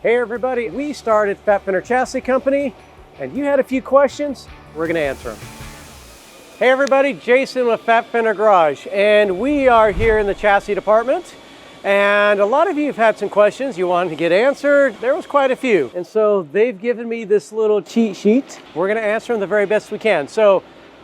Hey everybody, we started Fat Fender Chassis Company and you had a few questions, we're gonna answer them. Hey everybody, Jason with Fat Fender Garage, and we are here in the chassis department. And a lot of you have had some questions you wanted to get answered. There was quite a few. And so they've given me this little cheat sheet. We're gonna answer them the very best we can. So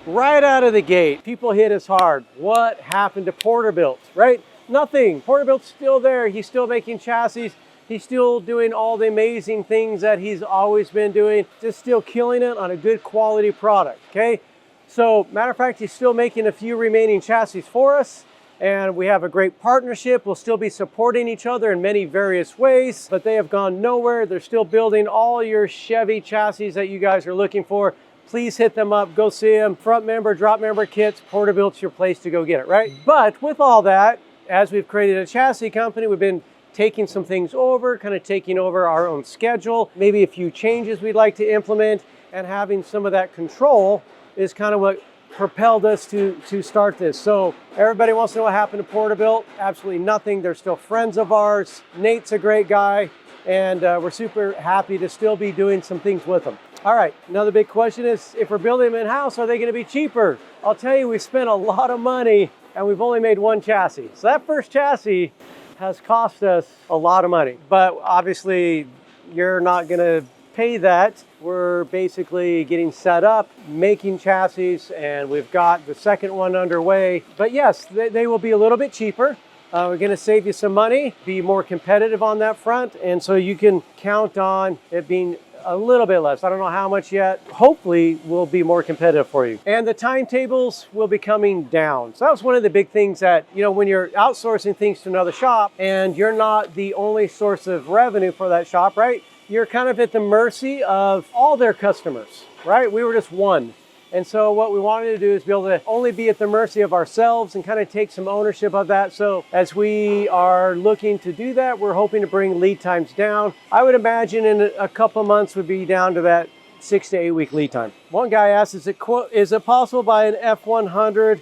right out of the gate, people hit us hard. What happened to Porterbuilt, right? Nothing. Porterbuilt's still there. He's still making chassis. He's still doing all the amazing things that he's always been doing, just still killing it on a good quality product, okay? So, matter of fact, he's still making a few remaining chassis for us, and we have a great partnership. We'll still be supporting each other in many various ways, but they have gone nowhere. They're still building all your Chevy chassis that you guys are looking for. Please hit them up, go see them. Front member, drop member kits, Porterbuilt's your place to go get it, right? But with all that, as we've created a chassis company, we've been taking some things over, kind of taking over our own schedule, maybe a few changes we'd like to implement, and having some of that control is kind of what propelled us to start this. So everybody wants to know what happened to Porterbuilt. Absolutely nothing. They're still friends of ours. Nate's a great guy, and we're super happy to still be doing some things with them. All right, another big question is, if we're building them in-house, are they going to be cheaper? I'll tell you, we spent a lot of money, and we've only made one chassis. So that first chassis has cost us a lot of money, but obviously you're not gonna pay that. We're basically getting set up, making chassis, and we've got the second one underway. But yes, they will be a little bit cheaper. We're gonna save you some money, be more competitive on that front, and so you can count on it being a little bit less. I don't know how much yet. Hopefully we'll be more competitive for you. And the timetables will be coming down. So that was one of the big things that, you know, when you're outsourcing things to another shop and you're not the only source of revenue for that shop, right? You're kind of at the mercy of all their customers, right? We were just one. And so what we wanted to do is be able to only be at the mercy of ourselves and kind of take some ownership of that. So as we are looking to do that, we're hoping to bring lead times down. I would imagine in a couple of months would be down to that 6 to 8 week lead time. One guy asked, is it possible to buy an F100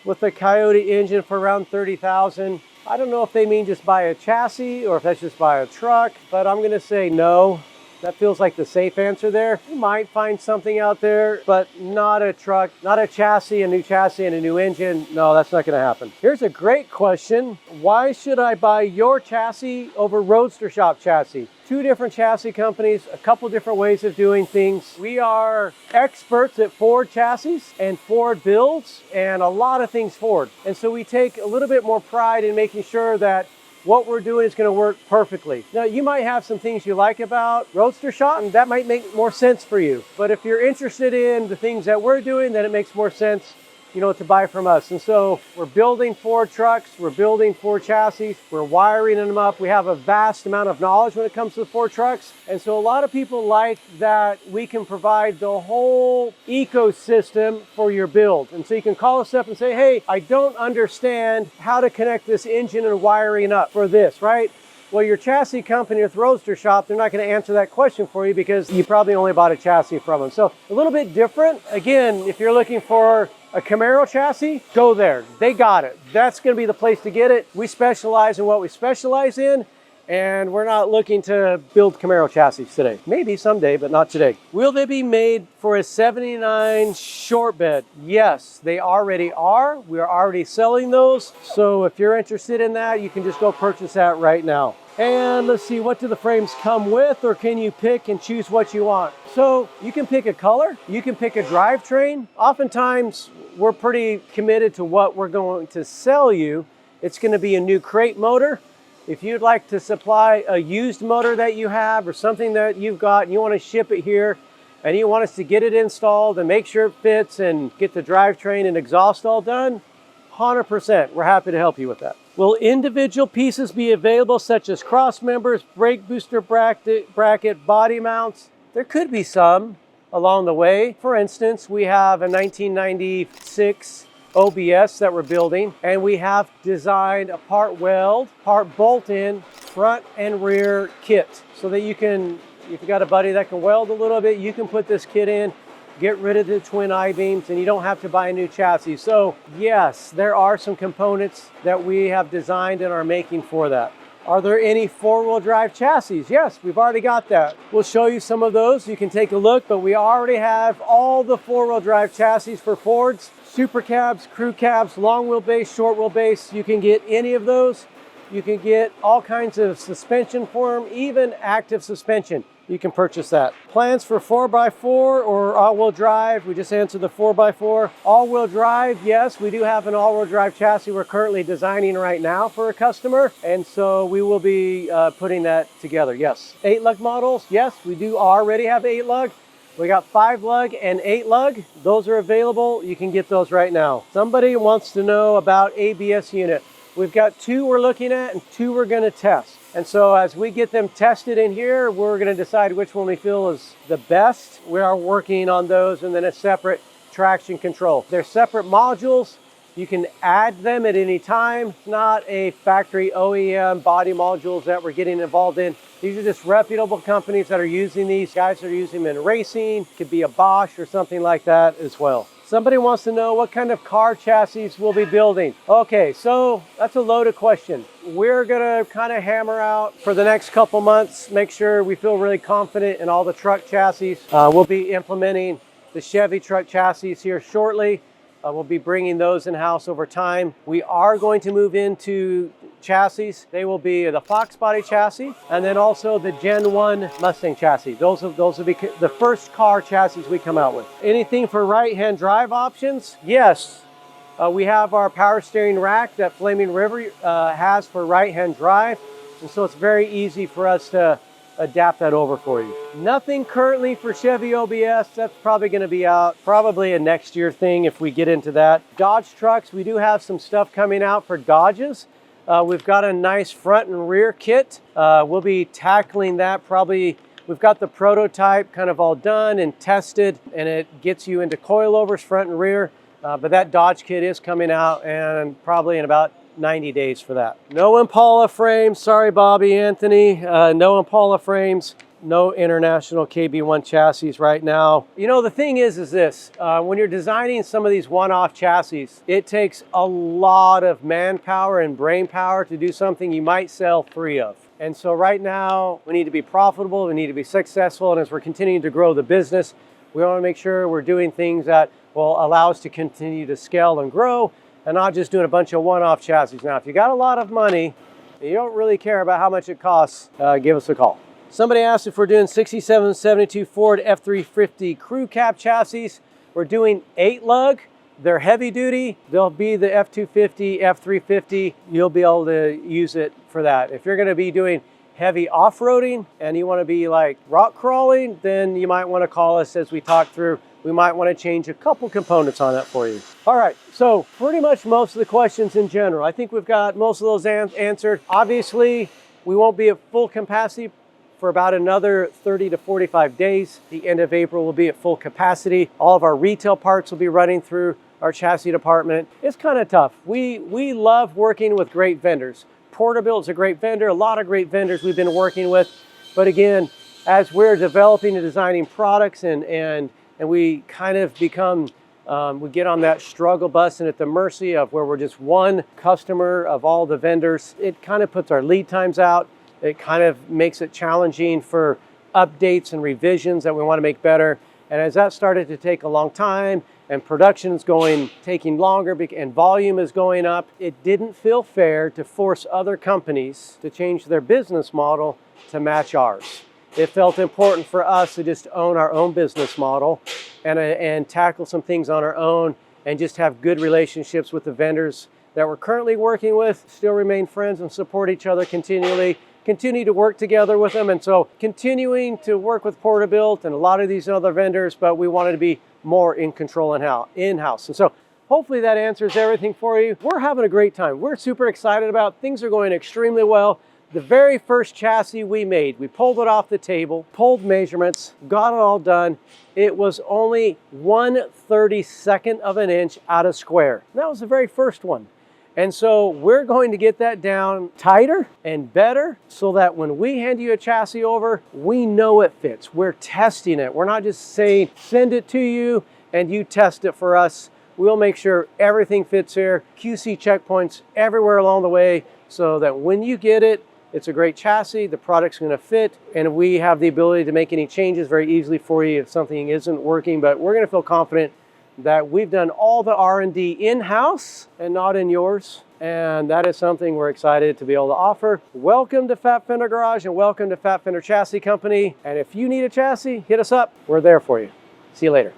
with a Coyote engine for around 30,000? I don't know if they mean just buy a chassis or if that's just buy a truck, but I'm gonna say no. That feels like the safe answer there. You might find something out there, but not a truck, not a chassis, a new chassis and a new engine. No, that's not gonna happen. Here's a great question. Why should I buy your chassis over Roadster Shop chassis? Two different chassis companies, a couple different ways of doing things. We are experts at Ford chassis and Ford builds and a lot of things Ford. And so we take a little bit more pride in making sure that what we're doing is going to work perfectly. Now, you might have some things you like about Roadster Shop, and that might make more sense for you. But if you're interested in the things that we're doing, then it makes more sense, you know, to buy from us. And so we're building Ford trucks, we're building Ford chassis, we're wiring them up. We have a vast amount of knowledge when it comes to the Ford trucks. And so a lot of people like that we can provide the whole ecosystem for your build. And so you can call us up and say, hey, I don't understand how to connect this engine and wiring up for this, right? Well, your chassis company with Roadster Shop, they're not going to answer that question for you because you probably only bought a chassis from them. So a little bit different. Again, if you're looking for a Camaro chassis, go there. They got it. That's going to be the place to get it. We specialize in what we specialize in, and we're not looking to build Camaro chassis today. Maybe someday, but not today. Will they be made for a 79 short bed? Yes, they already are. We are already selling those. So if you're interested in that, you can just go purchase that right now. And let's see, what do the frames come with, or can you pick and choose what you want? So you can pick a color, you can pick a drivetrain. Oftentimes, we're pretty committed to what we're going to sell you. It's going to be a new crate motor. If you'd like to supply a used motor that you have or something that you've got and you want to ship it here and you want us to get it installed and make sure it fits and get the drivetrain and exhaust all done, 100%, we're happy to help you with that. Will individual pieces be available, such as cross members, brake booster bracket, body mounts? There could be some along the way. For instance, we have a 1996 OBS that we're building, and we have designed a part weld, part bolt-in, front and rear kit, so that you can, if you got a buddy that can weld a little bit, you can put this kit in, get rid of the twin I-beams, and you don't have to buy a new chassis. So yes, there are some components that we have designed and are making for that. Are there any four-wheel drive chassis? Yes, we've already got that. We'll show you some of those. You can take a look, but we already have all the four-wheel drive chassis for Fords, super cabs, crew cabs, long wheelbase, short wheelbase. You can get any of those. You can get all kinds of suspension for them, even active suspension. You can purchase that. Plans for 4x4 or all-wheel drive? We just answered the 4x4. All-wheel drive, yes, we do have an all-wheel drive chassis we're currently designing right now for a customer, and so we will be putting that together, yes. 8-lug models, yes, we do already have 8-lug. We got 5-lug and 8-lug. Those are available. You can get those right now. Somebody wants to know about ABS unit. We've got 2 we're looking at and 2 we're going to test. And so as we get them tested in here, we're going to decide which one we feel is the best. We are working on those, and then a separate traction control. They're separate modules. You can add them at any time. It's not a factory OEM body modules that we're getting involved in. These are just reputable companies that are using these. Guys that are using them in racing. Could be a Bosch or something like that as well. Somebody wants to know what kind of car chassis we'll be building. Okay, so that's a loaded question. We're gonna kind of hammer out for the next couple months, make sure we feel really confident in all the truck chassis. We'll be implementing the Chevy truck chassis here shortly. We'll be bringing those in-house over time. We are going to move into chassis. They will be the Fox body chassis and then also the Gen 1 Mustang chassis. Those will be the first car chassis we come out with. Anything for right-hand drive options? Yes. We have our power steering rack that Flaming River has for right-hand drive. And so it's very easy for us to adapt that over for you. Nothing currently for Chevy OBS. That's probably going to be out probably a next year thing if we get into that. Dodge trucks, we do have some stuff coming out for Dodges. We've got a nice front and rear kit. We'll be tackling that probably. We've got the prototype kind of all done and tested, and it gets you into coilovers front and rear. But that Dodge kit is coming out, and probably in about 90 days for that. No Impala frames. Sorry, Bobby Anthony. No Impala frames. No international KB1 chassis right now. You know, the thing is this. When you're designing some of these one-off chassis, it takes a lot of manpower and brain power to do something you might sell 3 of. And so right now, we need to be profitable. We need to be successful. And as we're continuing to grow the business, we want to make sure we're doing things that will allow us to continue to scale and grow, and not just doing a bunch of one-off chassis. Now, if you got a lot of money and you don't really care about how much it costs, give us a call. Somebody asked if we're doing 6772 Ford F350 crew cab chassis. We're doing 8-lug. They're heavy duty. They'll be the F250, F350. You'll be able to use it for that. If you're going to be doing heavy off-roading and you want to be like rock crawling, then you might want to call us as we talk through. We might want to change a couple components on that for you. All right, so pretty much most of the questions in general, I think we've got most of those answered. Obviously, we won't be at full capacity for about another 30 to 45 days. The end of April will be at full capacity. All of our retail parts will be running through our chassis department. It's kind of tough. We love working with great vendors. Porterbuilt is a great vendor, a lot of great vendors we've been working with. But again, as we're developing and designing products and we kind of become, we get on that struggle bus and at the mercy of where we're just one customer of all the vendors, it kind of puts our lead times out. It kind of makes it challenging for updates and revisions that we want to make better. And as that started to take a long time and production is taking longer and volume is going up, it didn't feel fair to force other companies to change their business model to match ours. It felt important for us to just own our own business model and tackle some things on our own and just have good relationships with the vendors that we're currently working with, still remain friends and support each other continually, continue to work together with them. And so continuing to work with Porterbuilt and a lot of these other vendors, but we wanted to be more in control in-house. And so hopefully that answers everything for you. We're having a great time. We're super excited about things are going extremely well. The very first chassis we made, we pulled it off the table, pulled measurements, got it all done. It was only 1/32 of an inch out of square. And that was the very first one. And so we're going to get that down tighter and better so that when we hand you a chassis over, we know it fits. We're testing it. We're not just saying, send it to you and you test it for us. We'll make sure everything fits here. QC checkpoints everywhere along the way so that when you get it, It's a great chassis, the product's gonna fit, and we have the ability to make any changes very easily for you if something isn't working, but we're gonna feel confident that we've done all the R&D in-house and not in yours. And that is something we're excited to be able to offer. Welcome to Fat Fender Garage and welcome to Fat Fender Chassis Company. And if you need a chassis, hit us up. We're there for you. See you later.